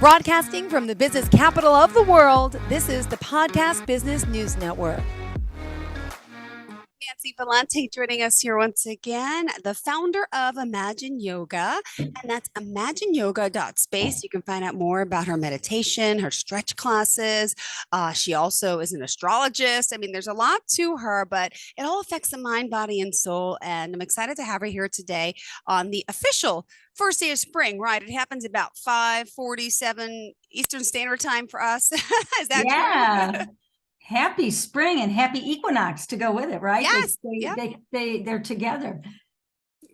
Broadcasting from the business capital of the world, this is the Podcast Business News Network. Nancy Volante joining us here once again, the founder of Imagine Yoga, and that's imagineyoga.space. You can find out more about her meditation, her stretch classes. She also is an astrologist. I mean, there's a lot to her, but it all affects the mind, body, and soul. And I'm excited to have her here today on the official first day of spring, right? It happens about 5:47 Eastern Standard Time for us. Is that true? Happy spring and happy equinox to go with it, right? Yes. They're together.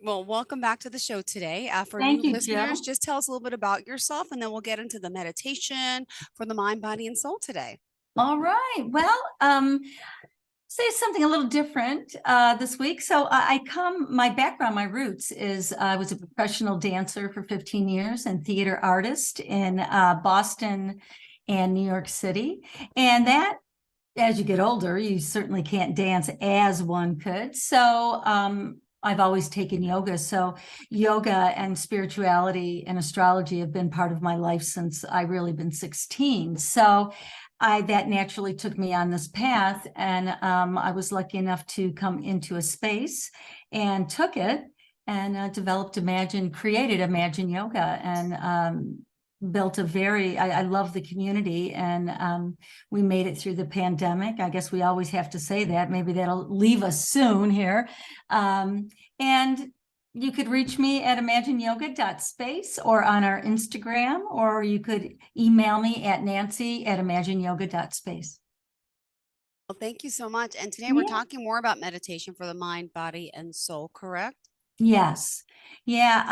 Well, welcome back to the show today. For Thank new you, listeners, Jill. just tell us a little bit about yourself, and then we'll get into the meditation for the mind, body, and soul today. All right. Well, say something a little different this week. So my background, my roots is I was a professional dancer for 15 years and theater artist in Boston and New York City. And that, as you get older, you certainly can't dance as one could. So I've always taken yoga. So yoga and spirituality and astrology have been part of my life since I really been 16. So that naturally took me on this path. And I was lucky enough to come into a space and took it and created Imagine Yoga, and built I love the community, and we made it through the pandemic. I guess we always have to say that. Maybe that'll leave us soon here. And you could reach me at imagineyoga.space or on our Instagram, or you could email me at nancy@imagineyoga.space. Well, thank you so much. And today we're talking more about meditation for the mind, body, and soul, correct? Yes. Yeah.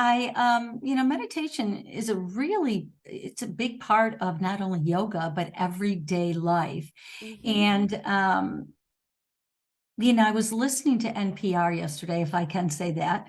Meditation is it's a big part of not only yoga, but everyday life. Mm-hmm. And, I was listening to NPR yesterday, if I can say that.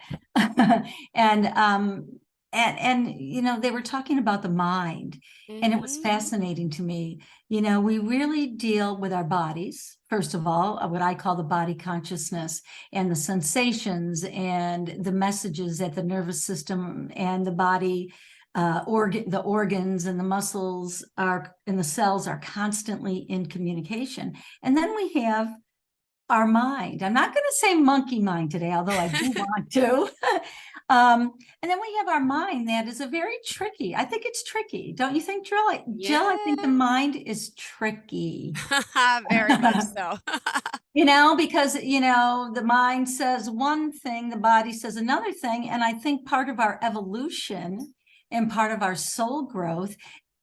And they were talking about the mind, and it was fascinating to me. We really deal with our bodies, first of all, what I call the body consciousness, and the sensations and the messages that the nervous system and the body, the organs and the muscles and the cells are constantly in communication. And then we have our mind. I'm not going to say monkey mind today, although I do want to. And then we have our mind that is I think it's tricky. Don't you think, Jill? Jill, I think the mind is tricky. Very much so. Because, the mind says one thing, the body says another thing. And I think part of our evolution and part of our soul growth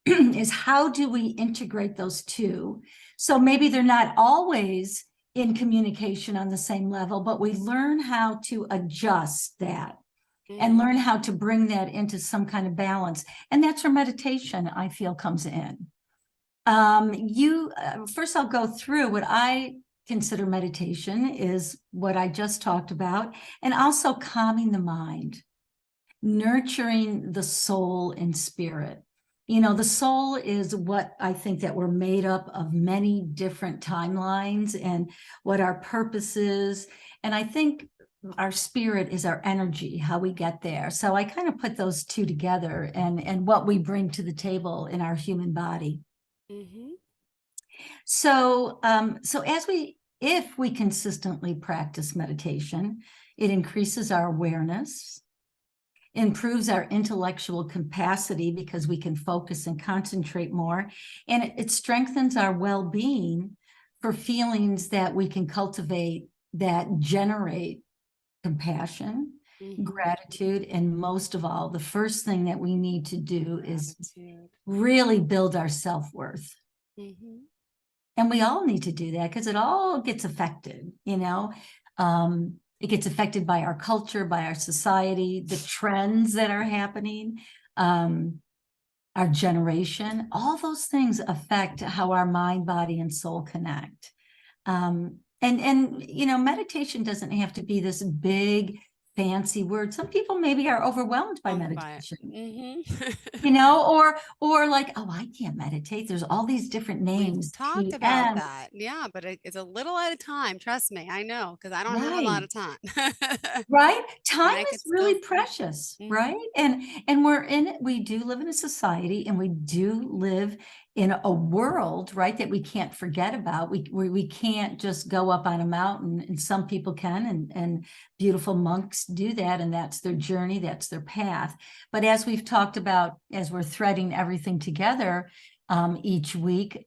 is how do we integrate those two? So maybe they're not always in communication on the same level, but we learn how to adjust that and learn how to bring that into some kind of balance. And that's where meditation, I feel, comes in. First I'll go through what I consider meditation is what I just talked about, and also calming the mind, nurturing the soul and spirit. The soul is what I think that we're made up of, many different timelines and what our purpose is. And I think our spirit is our energy, how we get there. So I kind of put those two together and what we bring to the table in our human body. Mm-hmm. So if we consistently practice meditation, it increases our awareness, improves our intellectual capacity because we can focus and concentrate more, and it strengthens our well-being for feelings that we can cultivate that generate compassion, gratitude, and most of all, the first thing that we need to do is really build our self-worth. And we all need to do that because it all gets affected, It gets affected by our culture, by our society, the trends that are happening, our generation. All those things affect how our mind, body, and soul connect. And meditation doesn't have to be this big, fancy word. Some people maybe are overwhelmed by Owned by it. meditation, Mhm. or like, oh, I can't meditate. There's all these different We've names, talked about TM, that. Yeah, but it's a little at a time. Trust me, I know, because I don't have a lot right? of time. Right? And Time I is could still, really precious, right? mhm. And we do live in a society, and we do live in a world, right, that we can't forget about. We can't just go up on a mountain, and some people can, and beautiful monks do that, and that's their journey, that's their path. But as we've talked about, as we're threading everything together each week,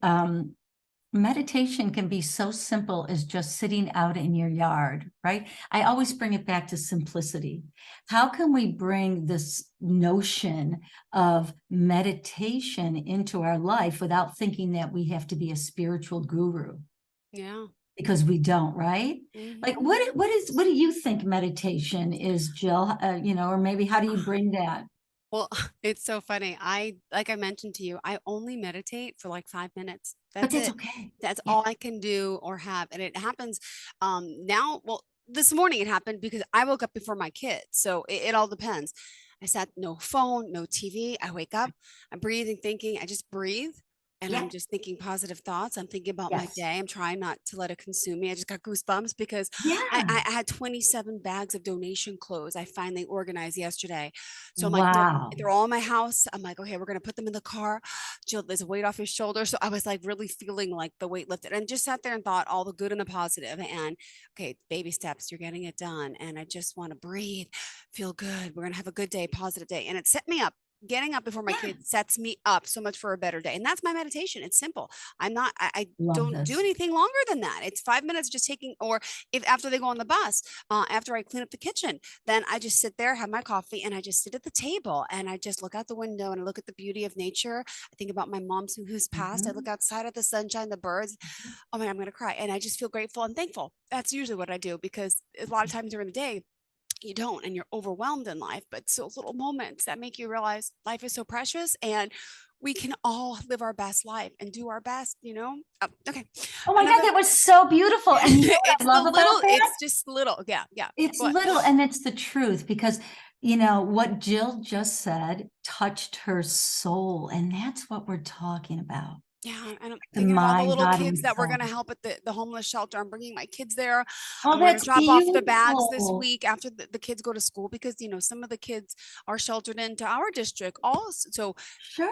meditation can be so simple as just sitting out in your yard, right? I always bring it back to simplicity. How can we bring this notion of meditation into our life without thinking that we have to be a spiritual guru? Yeah. Because we don't, right? Like, Mhm. what do you think meditation is, Jill? Or maybe how do you bring that? Well, it's so funny. Like I mentioned to you, I only meditate for like 5 minutes. But That's that's it. okay. That's Yeah. all I can do or have. And it happens now. Well, this morning it happened because I woke up before my kids. So it all depends. I sat, no phone, no TV. I wake up, I'm breathing, thinking, I just breathe. And I'm Yeah. just thinking positive thoughts. I'm thinking about my Yes. day. I'm trying not to let it consume me. I just got goosebumps because Yeah. I had 27 bags of donation clothes I finally organized yesterday. So I'm like, Wow. they're all in my house. I'm like, okay, we're gonna put them in the car. Jill, there's a weight off your shoulder. So I was like really feeling like the weight lifted and just sat there and thought all the good and the positive. And okay, baby steps, you're getting it done. And I just want to breathe, feel good. We're gonna have a good day, positive day. And it set me up. Getting up before my Yeah. kids sets me up so much for a better day. And that's my meditation. It's simple. I Love don't do this. anything longer than that. It's 5 minutes just taking, or if after they go on the bus, after I clean up the kitchen, then I just sit there, have my coffee, and I just sit at the table and I just look out the window and I look at the beauty of nature. I think about my mom who's passed. I look Mhm. outside at the sunshine, the birds. Oh man, I'm gonna cry. And I just feel grateful and thankful. That's usually what I do because a lot of times during the day, you don't and you're overwhelmed in life. But so little moments that make you realize life is so precious and we can all live our best life and do our best. Okay. Oh my God, Another that was so beautiful. And you know what it's I the love about little, that? it's just little. Yeah, yeah. It's What? little, and it's the truth, because what Jill just said touched her soul. And that's what we're talking about. Yeah, and I'm The thinking of all the mind, little body, kids and that we're going to soul. help at the homeless shelter. I'm bringing my kids there. Oh, We're going to that's drop off the bags this beautiful. week after the kids go to school because some of the kids are sheltered into our district also. So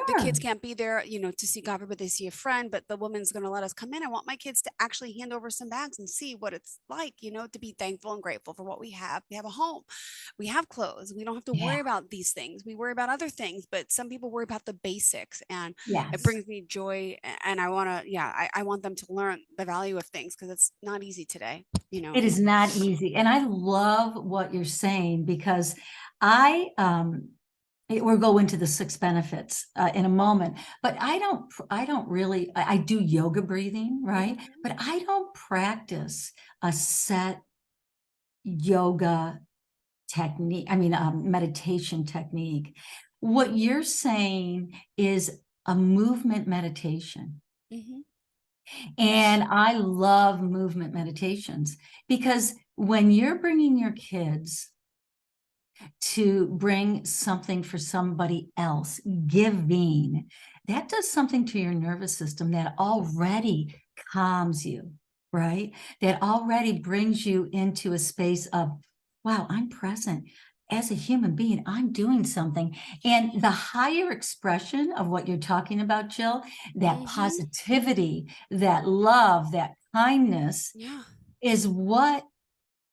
the kids Sure. can't be there to see God forbid they see a friend, but the woman's going to let us come in. I want my kids to actually hand over some bags and see what it's like to be thankful and grateful for what we have. We have a home, we have clothes. We don't have to Yeah. worry about these things. We worry about other things, but some people worry about the basics, and it Yes. brings me joy. And I want to, yeah, I want them to learn the value of things because it's not easy today. It is not easy. And I love what you're saying, because I, we'll go into the 6 benefits in a moment, but I don't really, I do yoga breathing, right? Mhm. But I don't practice a set yoga technique, meditation technique. What you're saying is a movement meditation. Mhm. And I love movement meditations, because when you're bringing your kids to bring something for somebody else, giving, that does something to your nervous system that already calms you, right? That already brings you into a space of, wow, I'm present. As a human being, I'm doing something. And the higher expression of what you're talking about, Jill, that Mhm. positivity, that love, that kindness, Yeah. is what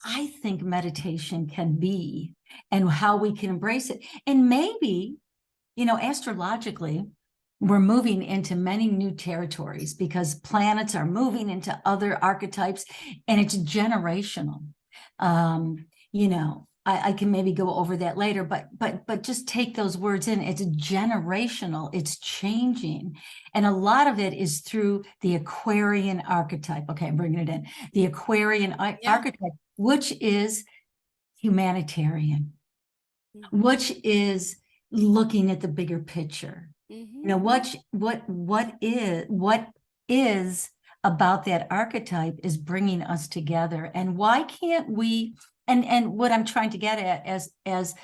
I think meditation can be, and how we can embrace it. And maybe, astrologically, we're moving into many new territories because planets are moving into other archetypes, and it's generational. I can maybe go over that later, but just take those words in. It's generational, it's changing. And a lot of it is through the Aquarian archetype. Okay, I'm bringing it in. The Aquarian Yeah. archetype, which is humanitarian, Mhm. which is looking at the bigger picture. Mhm. What is about that archetype is bringing us together. And why can't we And what I'm trying to get at as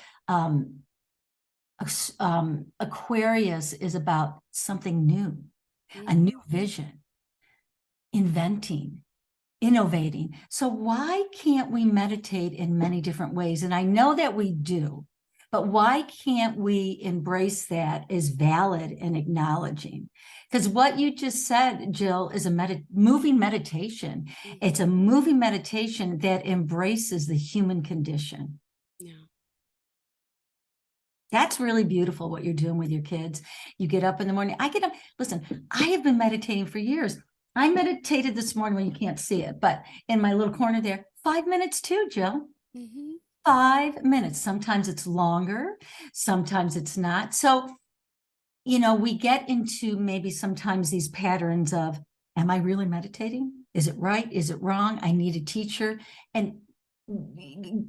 Aquarius is about something new, a new vision, inventing, innovating. So why can't we meditate in many different ways? And I know that we do, but why can't we embrace that as valid and acknowledging? Because what you just said, Jill, is a moving meditation. It's a moving meditation that embraces the human condition. Yeah. That's really beautiful what you're doing with your kids. You get up in the morning. I get up. Listen, I have been meditating for years. I meditated this morning when you can't see it, but in my little corner there, 5 minutes too, Jill. 5 minutes. Sometimes it's longer. Sometimes it's not. So, we get into maybe sometimes these patterns of, am I really meditating? Is it right? Is it wrong? I need a teacher. And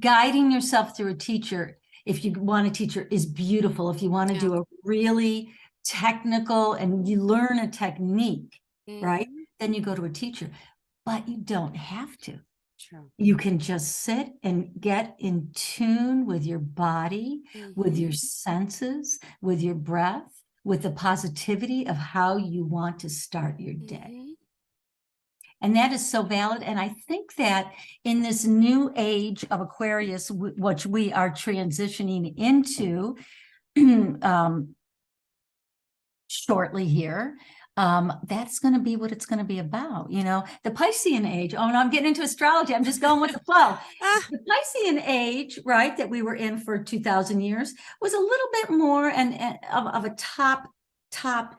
guiding yourself through a teacher, if you want a teacher, is beautiful. If you want to do a really technical and you learn a technique, right? Then you go to a teacher, but you don't have to. True. You can just sit and get in tune with your body, with your senses, with your breath, with the positivity of how you want to start your day. And that is so valid. And I think that in this new age of Aquarius, which we are transitioning into shortly here, that's going to be what it's going to be about. The Piscean age. Oh, no, I'm getting into astrology. I'm just going with the flow. The Piscean age, right, that we were in for 2,000 years was a little bit more of a top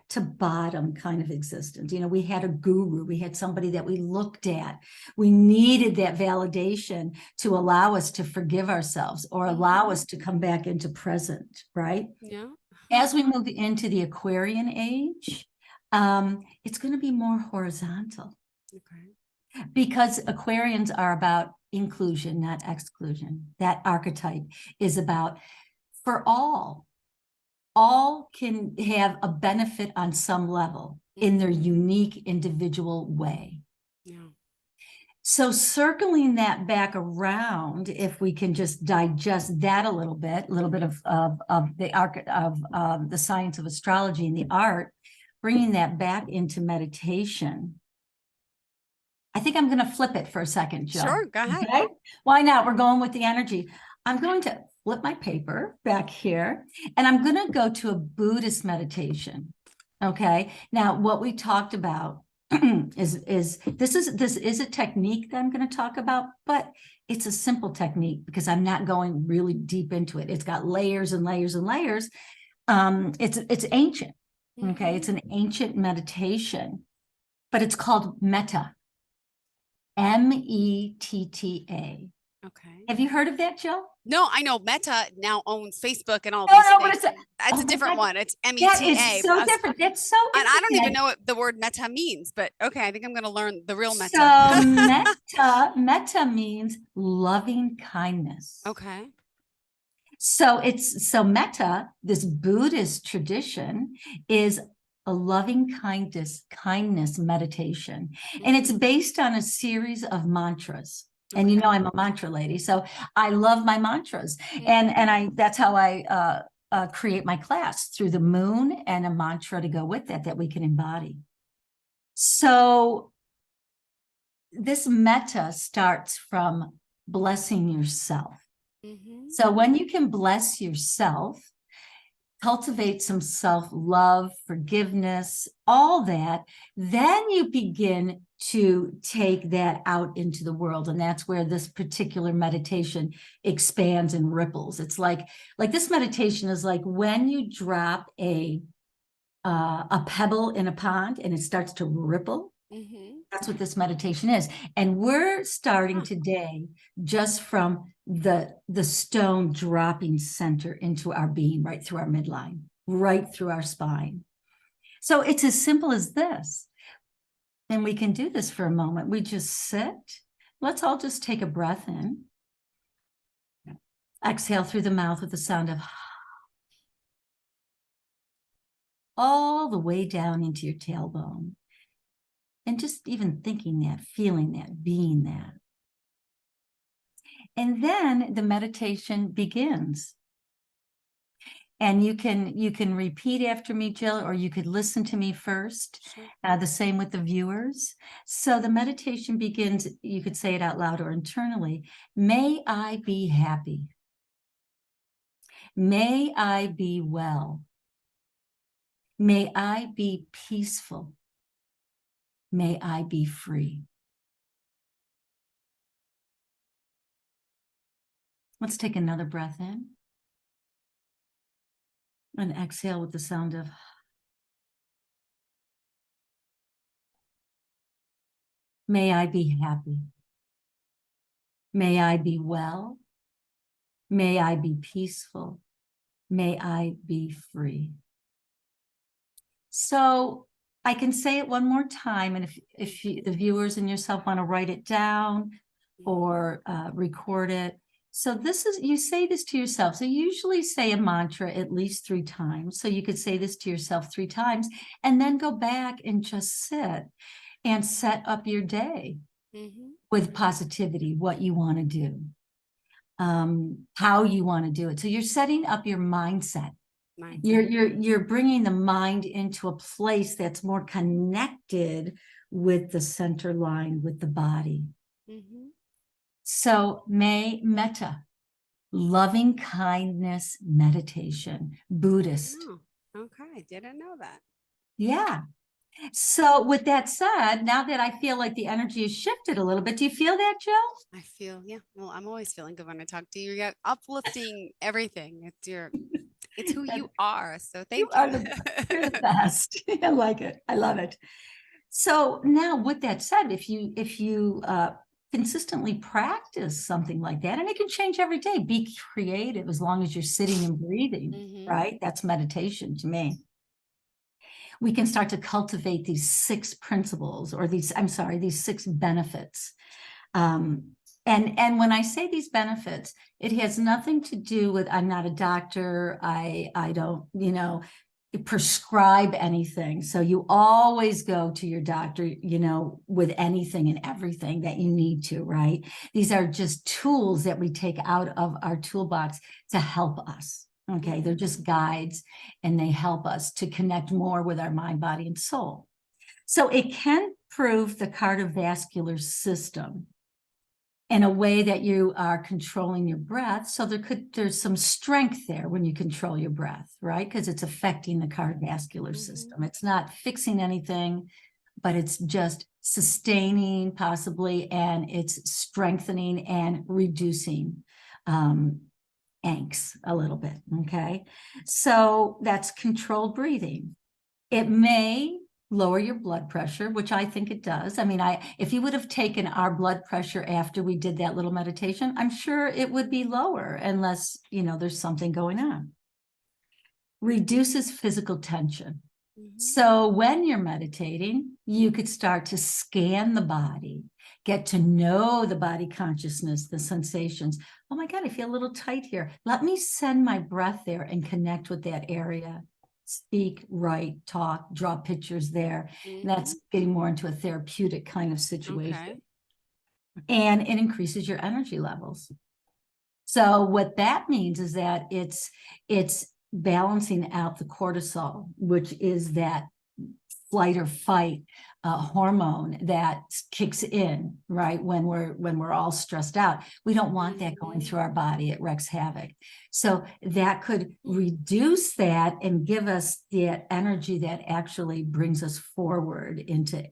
to bottom kind of existence. We had a guru, we had somebody that we looked at. We needed that validation to allow us to forgive ourselves or allow us to come back into present, right? Yeah. As we move into the Aquarian age, it's going to be more horizontal. Okay. Because Aquarians are about inclusion, not exclusion. That archetype is about for all. All can have a benefit on some level in their unique individual way. Yeah. So circling that back around, if we can just digest that a little bit of the art of the science of astrology and the art, bringing that back into meditation. I think I'm going to flip it for a second, Jill. Sure, go ahead. Okay? Why not? We're going with the energy. I'm going to flip my paper back here, and I'm going to go to a Buddhist meditation. Okay. Now, what we talked about is this is a technique that I'm going to talk about, but it's a simple technique because I'm not going really deep into it. It's got layers and layers and layers. It's ancient. Okay. It's an ancient meditation, but it's called metta. METTA. Okay. Have you heard of that, Jill? No, I know Meta now owns Facebook and all No, these no, things. but That's a different one. It's META. That is so different. That's so And I don't even interesting. know what the word meta means, but okay, I think I'm going to learn the real meta. So metta means loving kindness. Okay. So metta, this Buddhist tradition, is a loving kindness meditation. And it's based on a series of mantras. And I'm a mantra lady, so I love my mantras. And that's how I create my class, through the moon and a mantra to go with that we can embody. So this metta starts from blessing yourself. So when you can bless yourself, cultivate some self-love, forgiveness, all that, then you begin to take that out into the world. And that's where this particular meditation expands and ripples. It's like this meditation is like when you drop a pebble in a pond and it starts to ripple. That's what this meditation is. And we're starting today just from the stone dropping center into our being, right through our midline, right through our spine. So it's as simple as this. And we can do this for a moment. We just sit. Let's all just take a breath in. Exhale through the mouth with the sound of all the way down into your tailbone. And just even thinking that, feeling that, being that. And then the meditation begins. And you can repeat after me, Jill, or you could listen to me first. Sure. The same with the viewers. So the meditation begins, you could say it out loud or internally. May I be happy. May I be well. May I be peaceful. May I be free. Let's take another breath in. And exhale with the sound of. May I be happy. May I be well. May I be peaceful. May I be free. So I can say it one more time. And if the viewers and yourself want to write it down or record it. So this is, you say this to yourself. So you usually say a mantra at least 3 times. So you could say this to yourself 3 times and then go back and just sit and set up your day with positivity, what you want to do, how you want to do it. So you're setting up your mindset. You're bringing the mind into a place that's more connected with the center line, with the body. So metta, loving kindness meditation, Buddhist. Oh, okay, didn't know that. Yeah. So with that said, now that I feel like the energy has shifted a little bit, do you feel that, Jill? I feel, yeah. Well, I'm always feeling good when I talk to you. You're uplifting everything. It's who you are. So thank you. You're the best. I like it. I love it. So now with that said, if you consistently practice something like that, and it can change every day, be creative as long as you're sitting and breathing, right? That's meditation to me. We can start to cultivate these 6 principles or these 6 benefits. And when I say these benefits, it has nothing to do with, I'm not a doctor. I don't, prescribe anything. So you always go to your doctor, with anything and everything that you need to, right? These are just tools that we take out of our toolbox to help us. Okay. They're just guides and they help us to connect more with our mind, body, and soul. So it can improve the cardiovascular system in a way that you are controlling your breath. So there's some strength there when you control your breath, right? Because it's affecting the cardiovascular system. It's not fixing anything, but it's just sustaining possibly, and it's strengthening and reducing angst a little bit, okay? So that's controlled breathing. It may lower your blood pressure, which I think it does. I mean, if you would have taken our blood pressure after we did that little meditation, I'm sure it would be lower unless, there's something going on. Reduces physical tension. So when you're meditating, you could start to scan the body, get to know the body consciousness, the sensations. Oh my God, I feel a little tight here. Let me send my breath there and connect with that area. Speak, write, talk, draw pictures there. That's getting more into a therapeutic kind of situation. Okay. And it increases your energy levels. So what that means is that it's balancing out the cortisol, which is that flight or fight hormone that kicks in, right? When we're all stressed out. We don't want that going through our body. It wreaks havoc. So that could reduce that and give us that energy that actually brings us forward into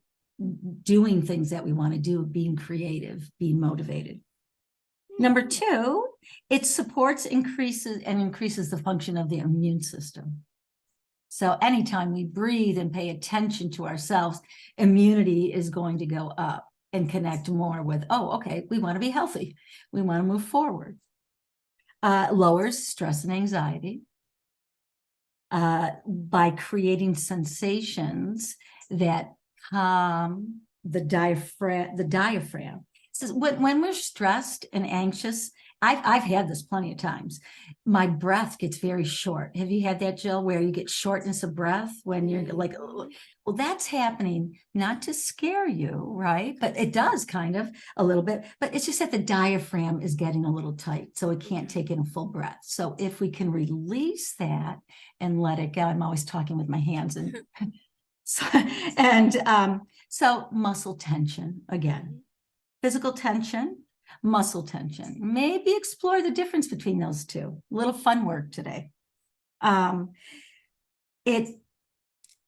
doing things that we want to do, being creative, being motivated. Number 2, it supports, increases the function of the immune system. So anytime we breathe and pay attention to ourselves, immunity is going to go up and connect more with, okay, we want to be healthy. We want to move forward. Lowers stress and anxiety by creating sensations that calm the diaphragm. So when we're stressed and anxious I've had this plenty of times. My breath gets very short. Have you had that, Jill, where you get shortness of breath when you're like, "Ugh." Well, that's happening not to scare you, right? But it does kind of a little bit, but it's just that the diaphragm is getting a little tight, so it can't take in a full breath. So if we can release that and let it go, I'm always talking with my hands and so, so muscle tension again, physical tension, muscle tension. Maybe explore the difference between those two. A little fun work today.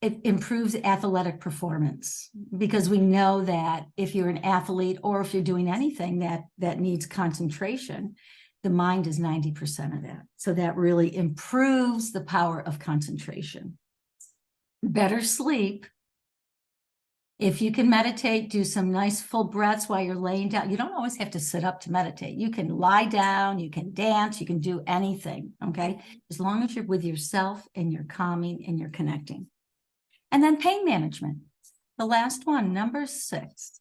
It improves athletic performance, because we know that if you're an athlete or if you're doing anything that needs concentration, the mind is 90% of that. So that really improves the power of concentration. Better sleep. If you can meditate, do some nice full breaths while you're laying down. You don't always have to sit up to meditate. You can lie down, you can dance, you can do anything, okay? As long as you're with yourself and you're calming and you're connecting. And then pain management. The last one, number 6,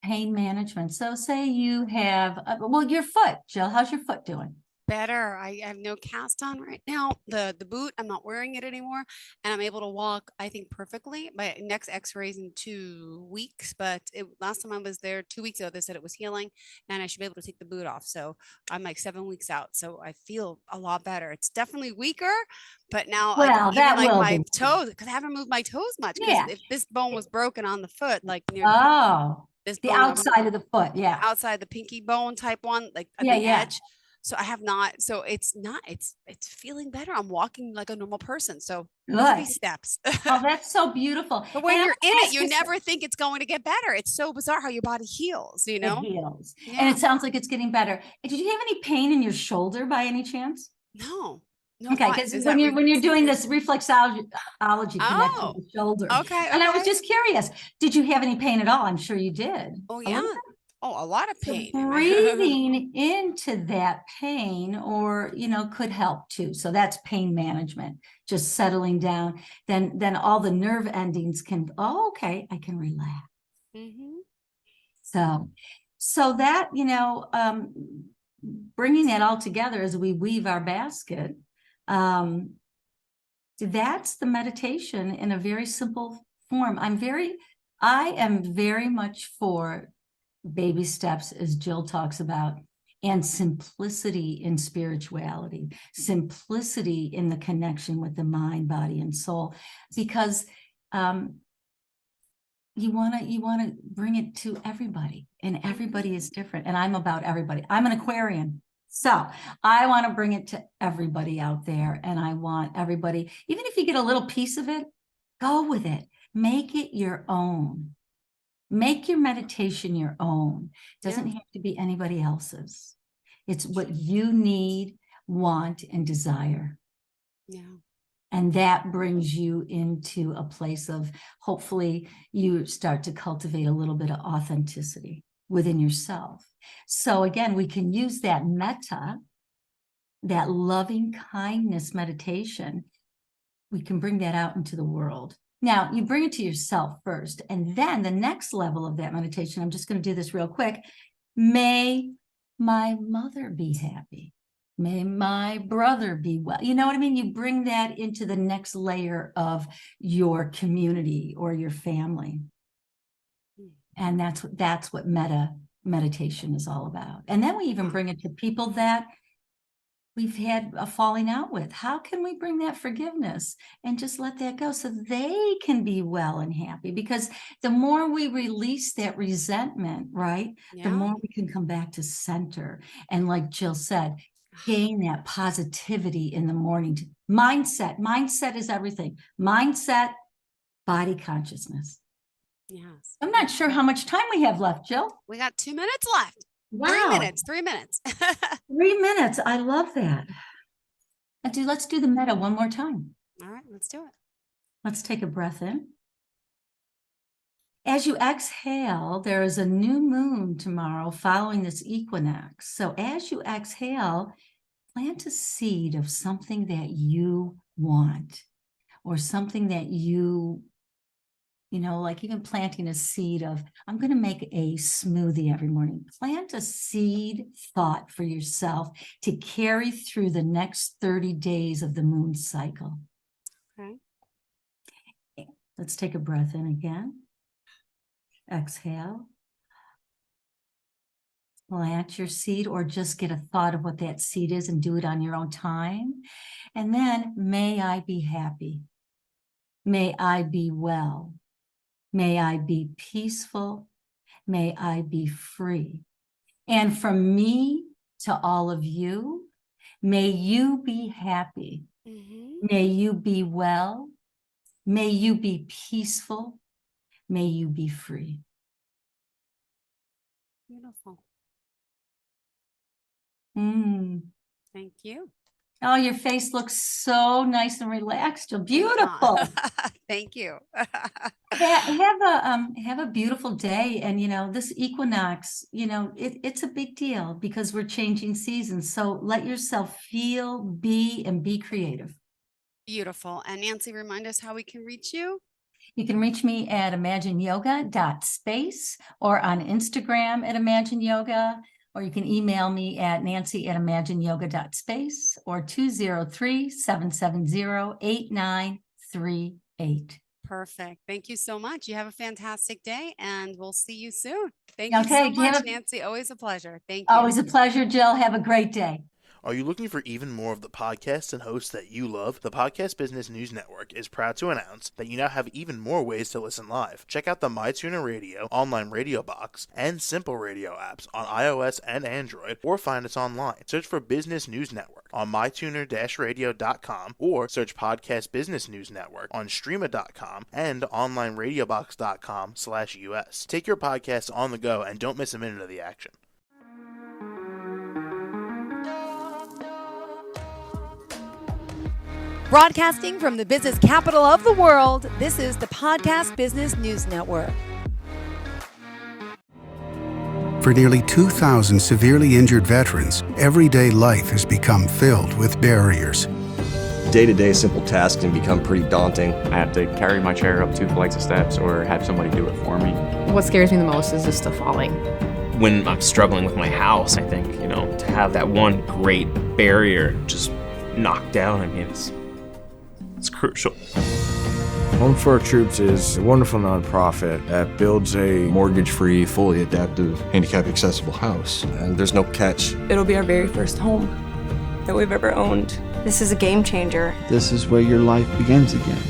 pain management. So say you have, your foot, Jill, how's your foot doing? Better. I have no cast on right now. The boot, I'm not wearing it anymore, and I'm able to walk, I think, perfectly. My next x-ray is in 2 weeks, but last time I was there 2 weeks ago, they said it was healing and I should be able to take the boot off. So I'm like 7 weeks out. So I feel a lot better. It's definitely weaker, but now Well, that like will my be. toes, because I haven't moved my toes much. Because Yeah. if this bone was broken on the foot, like near Oh, this the bone outside of the foot. Yeah. outside the pinky bone type one, like at Yeah, the yeah. edge. So I have not, so it's not, it's feeling better. I'm walking like a normal person. So baby Good. steps. Oh, that's so beautiful. But And when I'm you're in gonna it, ask you you never think it's going to get better. It's so bizarre how your body heals, you it know? heals. And Yeah. it sounds like it's getting better. Did you have any pain in your shoulder by any chance? No. No, Okay, why? because Is when that you're doing this reflexology connection Oh, to the shoulder. okay, And I was okay. just curious, did you have any pain at all? I'm sure you did. Oh, A yeah. little bit. Oh, a lot of So pain. breathing into that pain, or could help too. So that's pain management, just settling down. Then all the nerve endings can, oh, okay, I can relax. Hmm. So that, bringing that all together as we weave our basket, that's the meditation in a very simple form. I am very much for baby steps, as Jill talks about, and simplicity in spirituality, simplicity in the connection with the mind, body, and soul, because you want to bring it to everybody, and everybody is different. And I'm about everybody. I'm an Aquarian. So I want to bring it to everybody out there. And I want everybody, even if you get a little piece of it, go with it. Make it your own. Make your meditation your own. It doesn't have to be anybody else's. It's what you need, want, and desire. Yeah. And that brings you into a place of, hopefully, you start to cultivate a little bit of authenticity within yourself. So again, we can use that metta, that loving kindness meditation. We can bring that out into the world. Now, you bring it to yourself first, and then the next level of that meditation, I'm just going to do this real quick. May my mother be happy. May my brother be well. You know what I mean? You bring that into the next layer of your community or your family. And that's what meditation is all about. And then we even bring it to people that we've had a falling out with. How can we bring that forgiveness and just let that go so they can be well and happy? Because the more we release that resentment, right, the more we can come back to center. And like Jill said, gain that positivity in the morning. Mindset is everything. Mindset, body consciousness. Yes. I'm not sure how much time we have left, Jill. We got 2 minutes left. Wow. 3 minutes. 3 minutes. I love that. And let's do the metta one more time. All right, let's do it. Let's take a breath in. As you exhale, there is a new moon tomorrow following this equinox. So as you exhale, plant a seed of something that you want, or something that you like even planting a seed of, I'm going to make a smoothie every morning. Plant a seed thought for yourself to carry through the next 30 days of the moon cycle. Okay. Let's take a breath in again. Exhale. Plant your seed, or just get a thought of what that seed is and do it on your own time. And then, may I be happy. May I be well. May I be peaceful. May I be free. And from me to all of you, may you be happy. May you be well. May you be peaceful. May you be free. Beautiful. Thank you. Oh, your face looks so nice and relaxed. You're beautiful. Thank you. Have a beautiful day. And this equinox, it's a big deal because we're changing seasons. So let yourself feel, be, and be creative. Beautiful. And Nancy, remind us how we can reach you. You can reach me at imagineyoga.space or on Instagram at Imagine Yoga, or you can email me at nancy@imagineyoga.space or 203-770-8938. Perfect. Thank you so much. You have a fantastic day, and we'll see you soon. Thank you Okay, so much, Nancy. Always a pleasure. Thank you. Always a pleasure, Jill. Have a great day. Are you looking for even more of the podcasts and hosts that you love? The Podcast Business News Network is proud to announce that you now have even more ways to listen live. Check out the MyTuner Radio, online radio box, and Simple Radio apps on iOS and Android, or find us online. Search for Business News Network on mytuner-radio.com, or search Podcast Business News Network on streama.com and onlineradiobox.com/US. Take your podcast on the go and don't miss a minute of the action. Broadcasting from the business capital of the world, this is the Podcast Business News Network. For nearly 2,000 severely injured veterans, everyday life has become filled with barriers. Day-to-day simple tasks can become pretty daunting. I have to carry my chair up 2 flights of steps or have somebody do it for me. What scares me the most is just the falling. When I'm struggling with my house, I think, to have that one great barrier just knocked down, it's crucial. Home for Our Troops is a wonderful nonprofit that builds a mortgage-free, fully adaptive, handicap-accessible house. And there's no catch. It'll be our very first home that we've ever owned. This is a game changer. This is where your life begins again.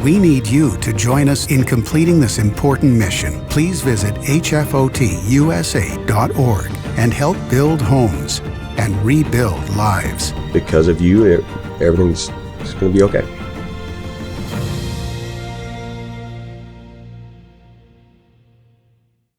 We need you to join us in completing this important mission. Please visit hfotusa.org and help build homes and rebuild lives. Because of you, everything's going to be okay.